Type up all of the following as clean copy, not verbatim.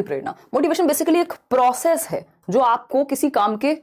अभिप्रेरणा। Motivation basically एक process है जो आपको किसी काम के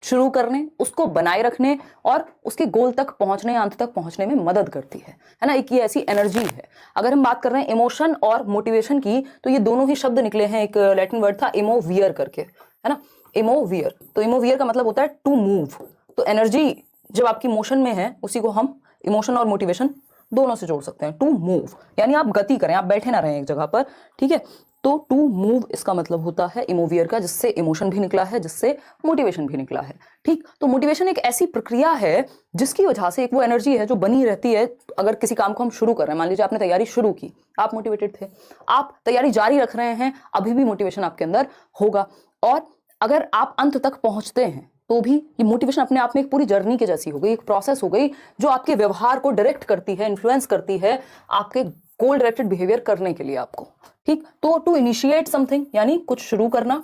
शुरू करने, उसको बनाए रखने और उसके गोल तक पहुंचने, अंत तक पहुंचने में मदद करती है ना। एक ये ऐसी एनर्जी है। अगर हम बात कर रहे हैं इमोशन और मोटिवेशन की, तो ये दोनों ही शब्द निकले हैं, एक लैटिन वर्ड था इमोवियर करके, है ना, इमोवियर। तो इमोवियर का मतलब होता है टू मूव। तो एनर्जी जब आपकी मोशन में है, उसी को हम इमोशन और मोटिवेशन दोनों से जोड़ सकते हैं। टू मूव यानी आप गति करें, आप बैठे ना रहें एक जगह पर, ठीक है। तो टू मूव इसका मतलब होता है इमोवियर का, जिससे इमोशन भी निकला है, जिससे मोटिवेशन भी निकला है, ठीक। तो मोटिवेशन एक ऐसी प्रक्रिया है जिसकी वजह से एक वो एनर्जी है जो बनी रहती है। अगर किसी काम को हम शुरू कर रहे हैं, मान लीजिए आपने तैयारी शुरू की, आप मोटिवेटेड थे, आप तैयारी जारी रख रहे हैं, अभी भी मोटिवेशन आपके अंदर होगा। और अगर आप अंत तक पहुंचते हैं तो भी ये मोटिवेशन अपने आप में एक पूरी जर्नी के जैसी हो गई, एक प्रोसेस हो गई जो आपके व्यवहार को डायरेक्ट करती है, इन्फ्लुएंस करती है आपके गोल डायरेक्टेड बिहेवियर करने के लिए आपको, ठीक। तो टू इनिशिएट समथिंग यानी कुछ शुरू करना,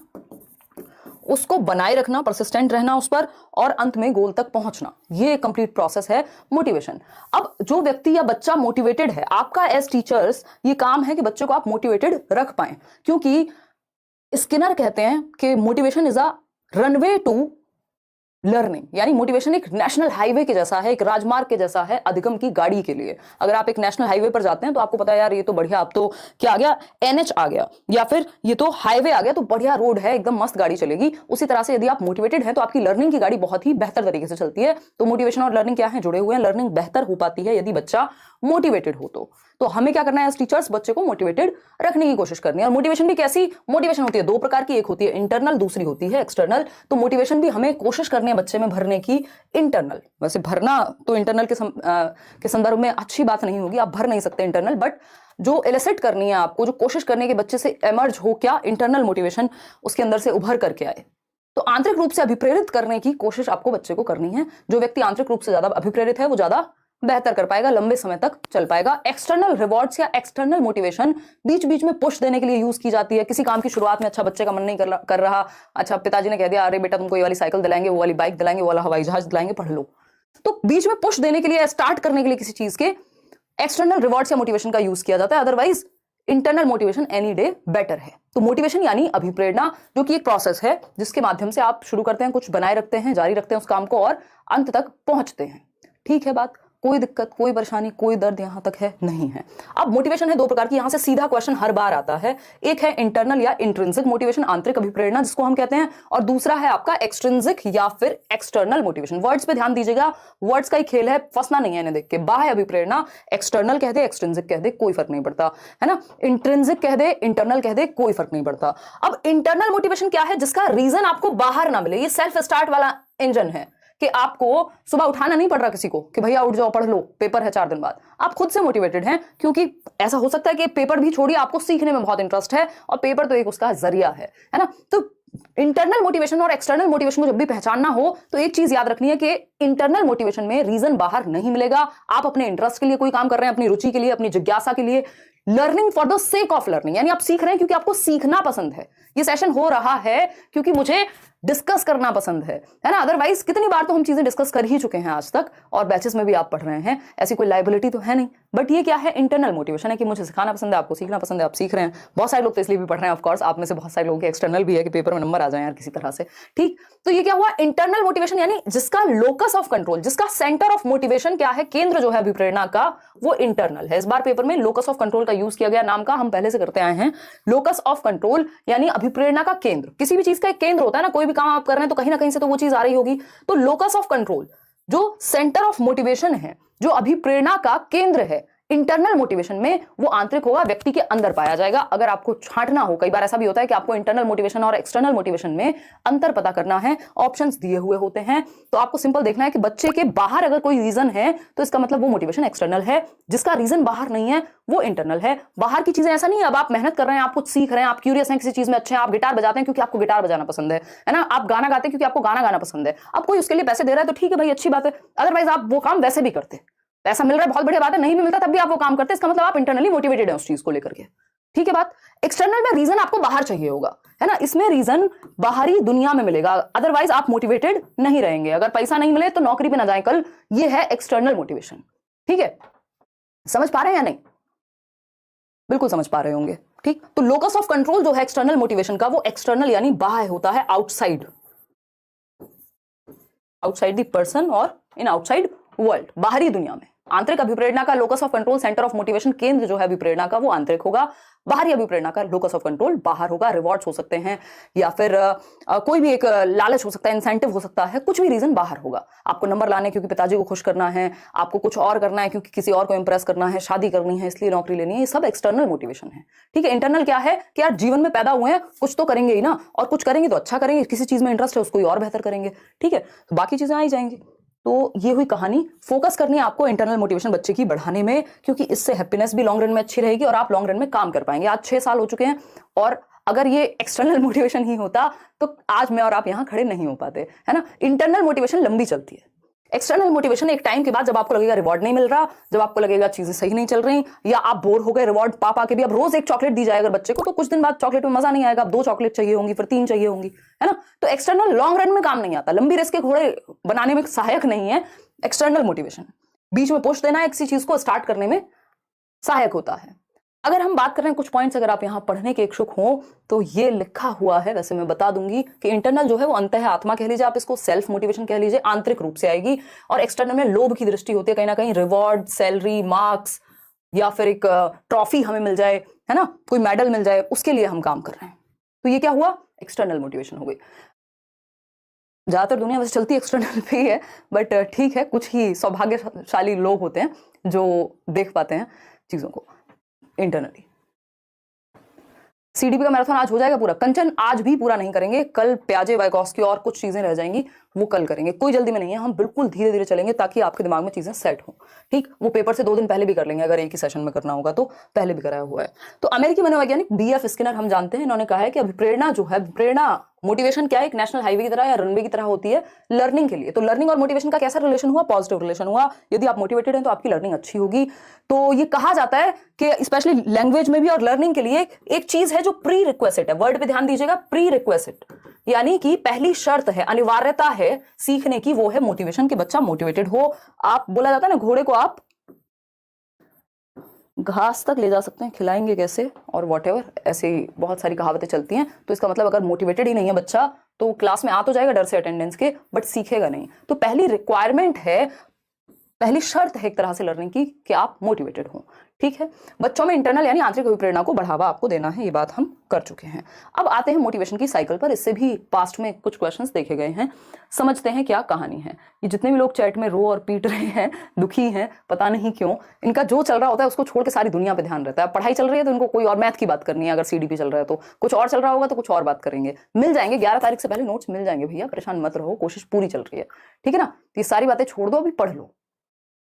उसको बनाए रखना, परसिस्टेंट रहना उस पर, और अंत में गोल तक पहुंचना, ये कंप्लीट प्रोसेस है मोटिवेशन। अब जो व्यक्ति या बच्चा मोटिवेटेड है, आपका एज टीचर्स ये काम है कि बच्चों को आप मोटिवेटेड रख पाए, क्योंकि स्किनर कहते हैं कि motivation is a runway to learning. यानी मोटिवेशन एक नेशनल हाईवे के जैसा है, एक राजमार्ग के जैसा है अधिगम की गाड़ी के लिए। अगर आप एक नेशनल हाईवे पर जाते हैं तो आपको पता है यार ये तो बढ़िया, अब तो क्या आ गया, एनएच आ गया, या फिर ये तो हाईवे आ गया, तो बढ़िया रोड है, एकदम मस्त गाड़ी चलेगी। उसी तरह से यदि आप मोटिवेटेड हैं तो आपकी लर्निंग की गाड़ी बहुत ही बेहतर तरीके से चलती है। तो मोटिवेशन और लर्निंग क्या है, जुड़े हुए हैं। लर्निंग बेहतर हो पाती है यदि बच्चा मोटिवेटेड हो। तो हमें क्या करना है एज टीचर्स, बच्चे को मोटिवेटेड रखने की कोशिश करनी है। और मोटिवेशन भी कैसी मोटिवेशन होती है, दो प्रकार की, एक होती है इंटरनल, दूसरी होती है एक्सटर्नल। तो मोटिवेशन भी हमें कोशिश करनी है बच्चे में भरने की इंटरनल। वैसे भरना तो इंटरनल के संदर्भ में अच्छी बात नहीं होगी, आप भर नहीं सकते इंटरनल, बट जो एलिसिट करनी है आपको, जो कोशिश करने के बच्चे से एमर्ज हो क्या इंटरनल मोटिवेशन, उसके अंदर से उभर करके आए। तो आंतरिक रूप से अभिप्रेरित करने की कोशिश आपको बच्चे को करनी है। जो व्यक्ति आंतरिक रूप से ज्यादा अभिप्रेरित है वो ज्यादा बेहतर कर पाएगा, लंबे समय तक चल पाएगा। एक्सटर्नल रिवॉर्ड्स या एक्सटर्नल मोटिवेशन बीच बीच में पुश देने के लिए यूज की जाती है। किसी काम की शुरुआत में अच्छा बच्चे का मन नहीं कर रहा, अच्छा पिताजी ने कह दिया अरे बेटा तुमको ये वाली साइकिल दिलाएंगे, वो वाली बाइक दिलाएंगे, वो वाला हवाई जहाज दिलाएंगे, पढ़ लो। तो बीच में पुश देने के लिए, स्टार्ट करने के लिए किसी चीज के एक्सटर्नल रिवॉर्ड्स या मोटिवेशन का यूज किया जाता है। Otherwise internal motivation any day better है। तो मोटिवेशन यानी अभिप्रेरणा, जो कि एक प्रोसेस है जिसके माध्यम से आप शुरू करते हैं, कुछ बनाए रखते हैं, जारी रखते हैं उस काम को और अंत तक पहुंचते हैं। ठीक है बात, कोई दिक्कत, कोई परेशानी, कोई दर्द यहां तक है नहीं है। अब मोटिवेशन है दो प्रकार की, यहां से सीधा क्वेश्चन हर बार आता है। एक है इंटरनल या इंट्रिंसिक मोटिवेशन, आंतरिक अभिप्रेरणा जिसको हम कहते हैं, और दूसरा है आपका एक्सट्रिंसिक या फिर एक्सटर्नल मोटिवेशन। वर्ड्स पे ध्यान दीजिएगा, वर्ड्स का ही खेल है, फंसना नहीं है इन्हें देख के। बाह्य अभिप्रेरणा, एक्सटर्नल कह दे, एक्सट्रिंसिक कह दे, कोई फर्क नहीं पड़ता, है ना। इंट्रिंसिक कह दे, इंटरनल कह दे, कोई फर्क नहीं पड़ता। अब इंटरनल मोटिवेशन क्या है, जिसका रीजन आपको बाहर ना मिले। ये सेल्फ स्टार्ट वाला इंजन है कि आपको सुबह उठाना नहीं पड़ रहा किसी को कि भैया उठ जाओ पढ़ लो, पेपर है 4 दिन बाद। आप खुद से मोटिवेटेड हैं, क्योंकि ऐसा हो सकता है कि पेपर भी छोड़िए, आपको सीखने में बहुत इंटरेस्ट है और पेपर तो एक उसका जरिया है ना। तो इंटरनल मोटिवेशन और एक्सटर्नल मोटिवेशन को जब भी पहचानना हो तो एक चीज याद रखनी है कि इंटरनल मोटिवेशन में रीजन बाहर नहीं मिलेगा। आप अपने इंटरेस्ट के लिए कोई काम कर रहे हैं, अपनी रुचि के लिए, अपनी जिज्ञासा के लिए, learning for the sake of learning, यानी आप सीख रहे हैं क्योंकि आपको सीखना पसंद है। ये सेशन हो रहा है क्योंकि मुझे डिस्कस करना पसंद है ना। अदरवाइज कितनी बार तो हम चीजें डिस्कस कर ही चुके हैं आज तक, और बैचेस में भी आप पढ़ रहे हैं, ऐसी कोई लाइबिलिटी तो है नहीं। बट ये क्या है, इंटरनल मोटिवेशन है कि मुझे सिखाना पसंद है, आपको सीखना पसंद है, आप सीख रहे हैं। बहुत सारे लोग तो इसलिए भी पढ़ रहे हैं, ऑफ कोर्स आप में से बहुत सारे लोगों के एक्सटर्नल भी है कि पेपर में नंबर आ जाए यार किसी तरह से, ठीक। तो ये क्या हुआ, इंटरनल मोटिवेशन यानी जिसका लोकस ऑफ कंट्रोल, जिसका सेंटर ऑफ मोटिवेशन क्या है, केंद्र जो है अभिप्रेरणा का, वो इंटरनल है। इस बार पेपर में लोकस ऑफ कंट्रोल का यूज किया गया, नाम का हम पहले से करते आए हैं। लोकस ऑफ कंट्रोल यानी अभिप्रेरणा का केंद्र। किसी भी चीज का एक केंद्र होता है ना, कोई भी काम आप कर रहे हैं तो कहीं ना कहीं से तो वो चीज आ रही होगी। तो लोकस ऑफ कंट्रोल जो सेंटर ऑफ मोटिवेशन है, जो अभिप्रेरणा का केंद्र है, इंटरनल मोटिवेशन में वो आंतरिक होगा, व्यक्ति के अंदर पाया जाएगा। अगर आपको छांटना हो, कई बार ऐसा भी होता है कि आपको इंटरनल मोटिवेशन और एक्सटर्नल मोटिवेशन में अंतर पता करना है, ऑप्शंस दिए हुए होते हैं, तो आपको सिंपल देखना है कि बच्चे के बाहर अगर कोई रीजन है तो इसका मतलब वो मोटिवेशन एक्सटर्नल है, जिसका रीजन बाहर नहीं है वो इंटरनल है। बाहर की चीजें ऐसा नहीं है, अब आप मेहनत कर रहे हैं, आप कुछ सीख रहे हैं, आप क्यूरियस हैं किसी चीज में, अच्छे हैं, आप गिटार बजाते हैं क्योंकि आपको गिटार बजाना पसंद है ना, आप गाना गाते हैं क्योंकि आपको गाना गाना पसंद है। अब कोई उसके लिए पैसे दे रहा है तो ठीक है भाई, अच्छी बात है, अदरवाइज आप वो काम वैसे भी करते, पैसा मिल रहा है बहुत बढ़िया बात है, नहीं भी मिलता तब भी आप वो काम करते हैं, इसका मतलब आप इंटरनली मोटिवेटेड हैं उस चीज को लेकर के, ठीक है बात। एक्सटर्नल में रीजन आपको बाहर चाहिए होगा, है ना, इसमें रीजन बाहरी दुनिया में मिलेगा, अदरवाइज आप मोटिवेटेड नहीं रहेंगे। अगर पैसा नहीं मिले तो नौकरी पे ना जाए कल, ये है एक्सटर्नल मोटिवेशन, ठीक है। समझ पा रहे हैं या नहीं? बिल्कुल समझ पा रहे होंगे। ठीक, तो लोकस ऑफ कंट्रोल जो है एक्सटर्नल मोटिवेशन का, वो एक्सटर्नल यानी बाहर होता है, आउटसाइड, आउटसाइड द पर्सन और इन आउटसाइड वर्ल्ड, बाहरी दुनिया में। आंतरिक अभिप्रेरणा का locus of control, centre of motivation, केंद्र जो है अभिप्रेरणा का वो आंतरिक होगा। बाहरी अभिप्रेरणा का लोकस ऑफ कंट्रोल बाहर होगा। रिवॉर्ड्स हो सकते हैं या फिर कोई भी एक लालच हो सकता है, इंसेंटिव हो सकता है, कुछ भी रीजन बाहर होगा। आपको नंबर लाने क्योंकि पिताजी को खुश करना है, आपको कुछ और करना है क्योंकि किसी और को इंप्रेस करना है, शादी करनी है इसलिए नौकरी लेनी है, ये सब एक्सटर्नल मोटिवेशन है। ठीक है, इंटरनल क्या है कि यार जीवन में पैदा हुए हैं, कुछ तो करेंगे ही ना, और कुछ करेंगे तो अच्छा करेंगे, किसी चीज में इंटरेस्ट है उसको और बेहतर करेंगे। ठीक है, तो बाकी चीजें आ ही जाएंगी। तो ये हुई कहानी। फोकस करनी है आपको इंटरनल मोटिवेशन बच्चे की बढ़ाने में, क्योंकि इससे हैप्पीनेस भी लॉन्ग रन में अच्छी रहेगी और आप लॉन्ग रन में काम कर पाएंगे। आज 6 साल हो चुके हैं और अगर ये एक्सटर्नल मोटिवेशन ही होता तो आज मैं और आप यहां खड़े नहीं हो पाते, है ना। इंटरनल मोटिवेशन लंबी चलती है। एक्सटर्नल मोटिवेशन एक टाइम के बाद जब आपको लगेगा रिवॉर्ड नहीं मिल रहा, जब आपको लगेगा चीजें सही नहीं चल रही, या आप बोर हो गए रिवॉर्ड पा के भी, अब रोज एक चॉकलेट दी जाए अगर बच्चे को, तो कुछ दिन बाद चॉकलेट में मजा नहीं आएगा, अब 2 चॉकलेट चाहिए होंगी, फिर 3 चाहिए होंगी, है ना। तो एक्सटर्नल लॉन्ग रन में काम नहीं आता, लंबी रेस के घोड़े बनाने में सहायक नहीं है एक्सटर्नल मोटिवेशन। बीच में पुश देना है किसी चीज को स्टार्ट करने में सहायक होता है। अगर हम बात कर रहे हैं कुछ पॉइंट्स, अगर आप यहां पढ़ने के इच्छुक हो तो ये लिखा हुआ है, वैसे मैं बता दूंगी कि इंटरनल जो है वो अंतः आत्मा कह लीजिए, आप इसको सेल्फ मोटिवेशन कह लीजिए, आंतरिक रूप से आएगी, और एक्सटर्नल में लोभ की दृष्टि होती है, कहीं ना कहीं रिवॉर्ड, सैलरी, मार्क्स या फिर एक ट्रॉफी हमें मिल जाए, है ना, कोई मेडल मिल जाए, उसके लिए हम काम कर रहे हैं। तो ये क्या हुआ, एक्सटर्नल मोटिवेशन हो गई। ज्यादातर दुनिया वैसे चलती एक्सटर्नल पे ही है, बट ठीक है, कुछ ही सौभाग्यशाली लोग होते हैं जो देख पाते हैं चीजों को इंटरनली। सीडीपी का मैराथन आज हो जाएगा पूरा। कंचन आज भी पूरा नहीं करेंगे, कल प्याजे वाइकॉस्की और कुछ चीजें रह जाएंगी, वो कल करेंगे, कोई जल्दी में नहीं है, हम बिल्कुल धीरे धीरे चलेंगे ताकि आपके दिमाग में चीजें सेट हो। ठीक, वो पेपर से 2 दिन पहले भी कर लेंगे, अगर एक ही सेशन में करना होगा तो पहले भी कराया हुआ है। तो अमेरिकी मनोवैज्ञानिक बीएफ स्किनर हम जानते हैं, इन्होंने कहा है कि अभिप्रेरणा जो है, प्रेरणा मोटिवेशन क्या है, एक नेशनल हाईवे की तरह या रनवे की तरह होती है लर्निंग के लिए। तो लर्निंग और मोटिवेशन का कैसा रिलेशन हुआ, पॉजिटिव रिलेशन हुआ। यदि आप मोटिवेटेड हैं तो आपकी लर्निंग अच्छी होगी। तो ये कहा जाता है कि स्पेशली लैंग्वेज में भी और लर्निंग के लिए एक चीज है जो प्री रिक्वेस्ट है, वर्ड पे ध्यान दीजिएगा, प्री रिक्वेस्ट, यानी कि पहली शर्त है, अनिवार्यता है सीखने की, वो है मोटिवेशन, कि बच्चा मोटिवेटेड हो। आप, बोला जाता है ना, घोड़े को आप घास तक ले जा सकते हैं, खिलाएंगे कैसे, और व्हाटएवर, ऐसे ही बहुत सारी कहावतें चलती हैं। तो इसका मतलब अगर मोटिवेटेड ही नहीं है बच्चा तो क्लास में आ तो जाएगा डर से अटेंडेंस के, बट सीखेगा नहीं। तो पहली रिक्वायरमेंट है, पहली शर्त है एक तरह से लर्निंग की कि आप मोटिवेटेड हो। ठीक है, बच्चों में इंटरनल यानी आंतरिक अभिप्रेरणा को बढ़ावा आपको देना है, ये बात हम कर चुके हैं। अब आते हैं मोटिवेशन की साइकिल पर। इससे भी पास्ट में कुछ क्वेश्चंस देखे गए हैं, समझते हैं क्या कहानी है। ये जितने भी लोग चैट में रो और पीट रहे हैं, दुखी हैं, पता नहीं क्यों, इनका जो चल रहा होता है उसको छोड़ के सारी दुनिया पे ध्यान रहता है। पढ़ाई चल रही है तो इनको कोई और मैथ की बात करनी है, अगर सीडीपी चल रहा है तो कुछ और चल रहा होगा तो कुछ और बात करेंगे। मिल जाएंगे 11 तारीख से पहले नोट्स मिल जाएंगे भैया, परेशान मत रहो, कोशिश पूरी चल रही है। ठीक है ना, ये सारी बातें छोड़ दो, अभी पढ़ लो।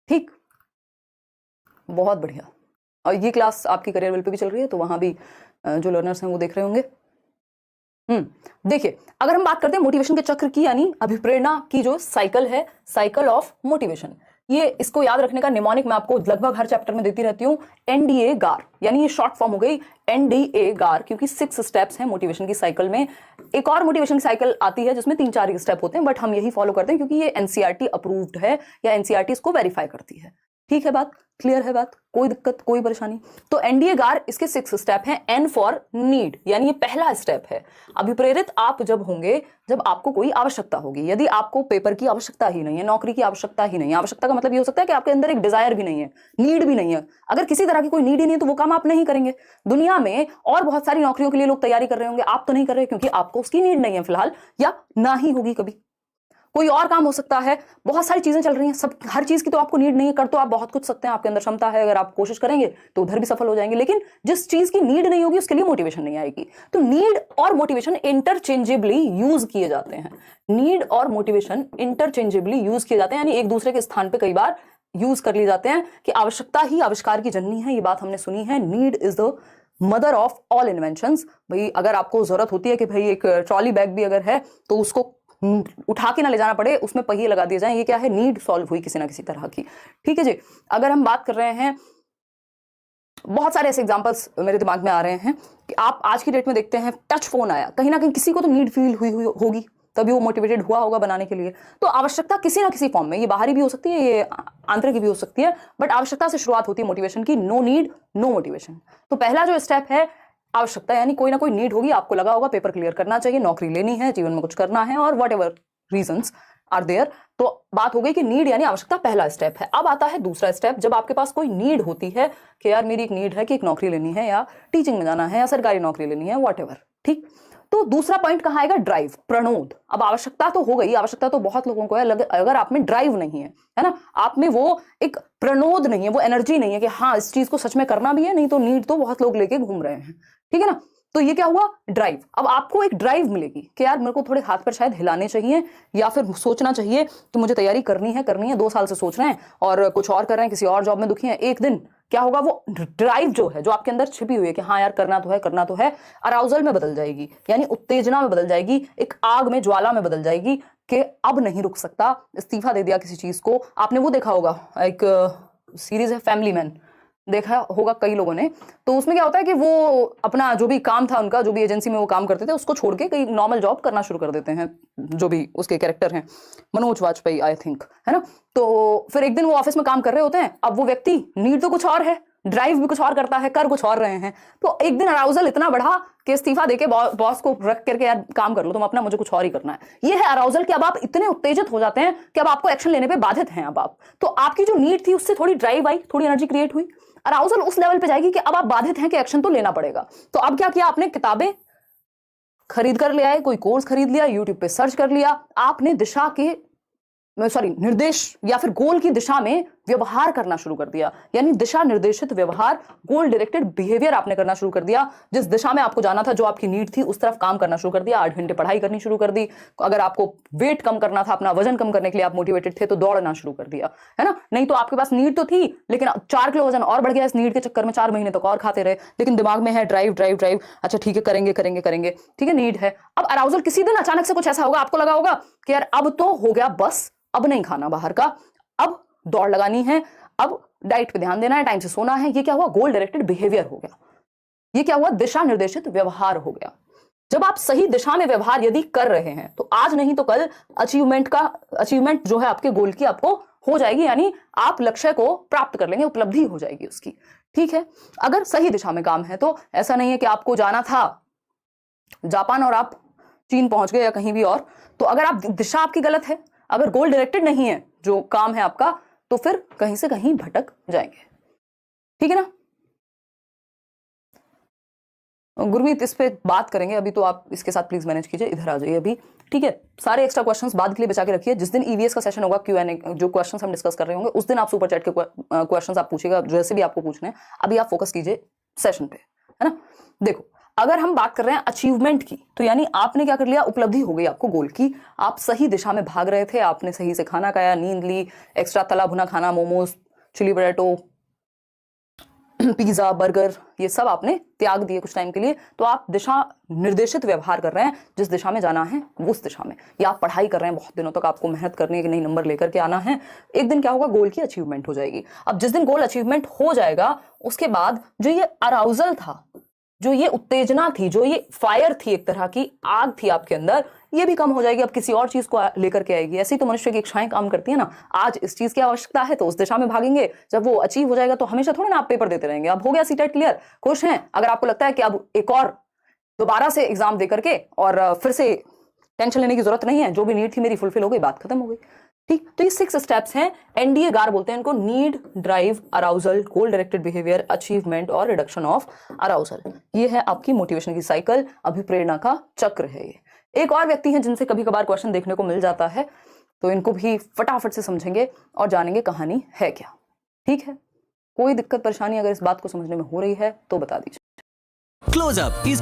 ठीक, बहुत बढ़िया। और ये क्लास आपकी करियर वेल पे भी चल रही है, तो वहां भी जो लर्नर्स हैं वो देख रहे होंगे। देखिए, अगर हम बात करते हैं मोटिवेशन के चक्र की, यानी अभिप्रेरणा की जो साइकिल है, साइकिल ऑफ मोटिवेशन, ये इसको याद रखने का निमोनिक मैं आपको लगभग हर चैप्टर में देती रहती हूँ, एनडीए गार, यानी ये शॉर्ट फॉर्म हो गई एनडीए गार, क्योंकि 6 स्टेप्स हैं मोटिवेशन की साइकिल में। एक और मोटिवेशन की साइकिल आती है जिसमें 3-4 स्टेप होते हैं, बट हम यही फॉलो करते हैं क्योंकि ये एनसीईआरटी अप्रूव्ड है, या एनसीईआरटी इसको वेरीफाई करती है। ठीक है, बात क्लियर है, बात कोई दिक्कत कोई परेशानी। तो एनडीए गार, इसके 6 स्टेप हैं। एन फॉर नीड, यानी ये पहला स्टेप है। अभिप्रेरित आप जब होंगे जब आपको कोई आवश्यकता होगी। यदि आपको पेपर की आवश्यकता ही नहीं है, नौकरी की आवश्यकता ही नहीं है, आवश्यकता का मतलब ये हो सकता है कि आपके अंदर एक डिजायर भी नहीं है, नीड भी नहीं है। अगर किसी तरह की कोई नीड ही नहीं है तो वो काम आप नहीं करेंगे। दुनिया में और बहुत सारी नौकरियों के लिए लोग तैयारी कर रहे होंगे, आप तो नहीं कर रहे क्योंकि आपको उसकी नीड नहीं है फिलहाल, या ना ही होगी कभी। कोई और काम हो सकता है, बहुत सारी चीजें चल रही हैं, सब हर चीज की तो आपको नीड नहीं है, कर तो आप बहुत कुछ सकते हैं, आपके अंदर क्षमता है, अगर आप कोशिश करेंगे तो उधर भी सफल हो जाएंगे। लेकिन जिस चीज की नीड नहीं होगी उसके लिए मोटिवेशन नहीं आएगी। तो नीड और मोटिवेशन इंटरचेंजेबली यूज किए जाते हैं। नीड और मोटिवेशन इंटरचेंजेबली यूज किए जाते हैं, यानी एक दूसरे के स्थान पर कई बार यूज कर लिए जाते हैं, कि आवश्यकता ही आविष्कार की जननी है, ये बात हमने सुनी है। Need is the mother of all inventions. भाई अगर आपको जरूरत होती है कि भाई एक ट्रॉली बैग भी अगर है तो उसको उठा के ना ले जाना पड़े, उसमें पहिए लगा दिए जाएं, ये क्या है, नीड सॉल्व हुई किसी ना किसी तरह की। ठीक है जी। अगर हम बात कर रहे हैं, बहुत सारे ऐसे एग्जांपल्स मेरे दिमाग में आ रहे हैं कि आप आज की डेट में देखते हैं टच फोन आया, कहीं ना कहीं किसी को तो नीड फील हुई होगी, तभी वो मोटिवेटेड हुआ होगा बनाने के लिए। तो आवश्यकता किसी ना किसी फॉर्म में, ये बाहरी भी हो सकती है, ये आंतरिक भी हो सकती है, बट आवश्यकता से शुरुआत होती है मोटिवेशन की। No need no motivation. तो पहला जो स्टेप है आवश्यकता यानी कोई ना कोई नीड होगी, आपको लगा होगा पेपर क्लियर करना चाहिए, नौकरी लेनी है, जीवन में कुछ करना है और whatever reasons are there. तो बात हो गई कि नीड यानी आवश्यकता पहला स्टेप है। अब आता है दूसरा स्टेप, जब आपके पास कोई नीड होती है कि यार मेरी एक नीड है कि एक नौकरी लेनी है या टीचिंग में जाना है या सरकारी नौकरी लेनी है, वट एवर, ठीक। तो दूसरा पॉइंट कहाँ आएगा? ड्राइव, प्रणोद। अब आवश्यकता तो हो गई, आवश्यकता तो बहुत लोगों को है, अगर आप में ड्राइव नहीं है ना, आप में वो एक प्रणोद नहीं है, वो एनर्जी नहीं है कि हाँ इस चीज को सच में करना भी है, नहीं तो नीड तो बहुत लोग लेके घूम रहे हैं, ठीक है ना। तो ये क्या हुआ? ड्राइव। अब आपको एक ड्राइव मिलेगी कि यार मेरे को थोड़े हाथ पर शायद हिलाने चाहिए या फिर सोचना चाहिए कि मुझे तैयारी करनी है, 2 साल से सोच रहे हैं और कुछ और कर रहे हैं, किसी और जॉब में दुखी हैं। एक दिन क्या होगा? वो ड्राइव जो है, जो आपके अंदर छिपी हुई है कि हाँ यार करना तो है, अराउजल में बदल जाएगी, यानी उत्तेजना में बदल जाएगी, एक आग में, ज्वाला में बदल जाएगी कि अब नहीं रुक सकता, इस्तीफा दे दिया किसी चीज को। आपने वो देखा होगा, एक सीरीज है फैमिली मैन, देखा होगा कई लोगों ने। तो उसमें क्या होता है कि वो अपना जो भी काम था उनका, जो भी एजेंसी में वो काम करते थे, उसको छोड़ के कई नॉर्मल जॉब करना शुरू कर देते हैं, जो भी उसके कैरेक्टर हैं, मनोज वाजपेयी आई थिंक, है ना। तो फिर एक दिन वो ऑफिस में काम कर रहे होते हैं, अब वो व्यक्ति, नीड तो कुछ और है, ड्राइव भी कुछ और करता है, कर कुछ और रहे हैं, तो एक दिन अराउजल इतना बढ़ा कि इस्तीफा देके बॉस को रख करके यार काम कर लो तुम अपना, मुझे कुछ और ही करना है। ये है अराउजल कि अब आप इतने उत्तेजित हो जाते हैं कि अब आपको एक्शन लेने पे बाधित हैं। अब आप, तो आपकी जो नीड थी उससे थोड़ी ड्राइव आई, थोड़ी एनर्जी क्रिएट हुई, अराउजल उस लेवल पे जाएगी कि अब आप बाधित हैं कि एक्शन तो लेना पड़ेगा। तो अब क्या किया आपने? किताबें खरीद कर ले आए, कोई कोर्स खरीद लिया, यूट्यूब पे सर्च कर लिया, आपने दिशा के निर्देश या फिर गोल की दिशा में व्यवहार करना शुरू कर दिया, यानी दिशा निर्देशित व्यवहार, गोल डायरेक्टेड बिहेवियर आपने करना शुरू कर दिया। जिस दिशा में आपको जाना था, जो आपकी नीड थी, उस तरफ काम करना शुरू कर दिया। 8 घंटे पढ़ाई करनी शुरू कर दी। अगर आपको वेट कम करना था, अपना वजन कम करने के लिए आप मोटिवेटेड थे, तो दौड़ना शुरू कर दिया, है ना। नहीं तो आपके पास नीड तो थी, लेकिन 4 किलो वजन और बढ़ गया इस नीड के चक्कर में, 4 महीने तक और खाते रहे, लेकिन दिमाग में है ड्राइव ड्राइव ड्राइव, अच्छा ठीक है करेंगे करेंगे करेंगे, ठीक है, नीड है। अब अराउजल किसी दिन अचानक से कुछ ऐसा होगा, आपको लगा होगा कि यार अब तो हो गया, बस अब नहीं खाना बाहर का, अब दौड़ लगानी है, अब डाइट पे ध्यान देना है, टाइम से सोना है। ये क्या हुआ? गोल डायरेक्टेड बिहेवियर हो गया। ये क्या हुआ? दिशा निर्देशित व्यवहार हो गया। जब आप सही दिशा में व्यवहार यदि कर रहे हैं तो आज नहीं तो कल अचीवमेंट जो है आपके गोल की आपको हो जाएगी, यानी आप लक्ष्य को प्राप्त कर लेंगे, उपलब्धि हो जाएगी उसकी, ठीक है। अगर सही दिशा में काम है तो ऐसा नहीं है कि आपको जाना था जापान और आप चीन पहुंच गए या कहीं भी और, तो अगर आप दिशा आपकी गलत है, अगर गोल डायरेक्टेड नहीं है जो काम है आपका, तो फिर कहीं से कहीं भटक जाएंगे, ठीक है ना। गुरमीत इस पे बात करेंगे, अभी तो आप इसके साथ प्लीज मैनेज कीजिए, इधर आ जाइए अभी, ठीक है। सारे एक्स्ट्रा क्वेश्चंस बाद के लिए बचा के रखिए। जिस दिन ईवीएस का सेशन होगा, Q&A जो क्वेश्चंस हम डिस्कस कर रहे होंगे, उस दिन आप सुपर चैट के क्वेश्चंस आप पूछिएगा, जैसे भी आपको पूछने हैं। अभी आप फोकस कीजिए सेशन पे, है ना। देखो, अगर हम बात कर रहे हैं अचीवमेंट की, तो यानी आपने क्या कर लिया? उपलब्धि हो गई आपको गोल की, आप सही दिशा में भाग रहे थे, आपने सही से खाना खाया, नींद ली, एक्स्ट्रा तला भुना खाना, momos, chilli potato, pizza, burger, ये सब आपने त्याग दिए कुछ टाइम के लिए, तो आप दिशा निर्देशित व्यवहार कर रहे हैं, जिस दिशा में जाना है उस दिशा में। या आप पढ़ाई कर रहे हैं, बहुत दिनों तक आपको मेहनत करनी है कि नहीं नंबर लेकर के आना है, एक दिन क्या होगा? गोल की अचीवमेंट हो जाएगी। अब जिस दिन गोल अचीवमेंट हो जाएगा, उसके बाद जो ये अराउजल था, जो ये उत्तेजना थी, जो ये फायर थी, एक तरह की आग थी आपके अंदर, ये भी कम हो जाएगी, अब किसी और चीज को लेकर के आएगी। ऐसे ही तो मनुष्य की इच्छाएं काम करती है ना, आज इस चीज की आवश्यकता है तो उस दिशा में भागेंगे, जब वो अचीव हो जाएगा तो हमेशा थोड़ी ना आप पेपर देते रहेंगे। अब हो गया सीटेट क्लियर, खुश हैं। अगर आपको लगता है कि अब एक और दोबारा से एग्जाम दे करके और फिर से टेंशन लेने की जरूरत नहीं है, जो भी नीड थी मेरी फुलफिल हो गई, बात खत्म हो गई, ठीक। तो ये 6 स्टेप्स हैं, एनडीए गार बोलते हैं इनको, नीड, ड्राइव, अराउजल, गोल डायरेक्टेड बिहेवियर, अचीवमेंट और रिडक्शन ऑफ अराउजल। ये है आपकी मोटिवेशन की साइकिल, अभिप्रेरणा का चक्र है ये। एक और व्यक्ति हैं जिनसे कभी कभार क्वेश्चन देखने को मिल जाता है, तो इनको भी फटाफट से समझेंगे और जानेंगे कहानी है क्या, ठीक है। कोई दिक्कत परेशानी अगर इस बात को समझने में हो रही है तो बता दीजिए। Close up is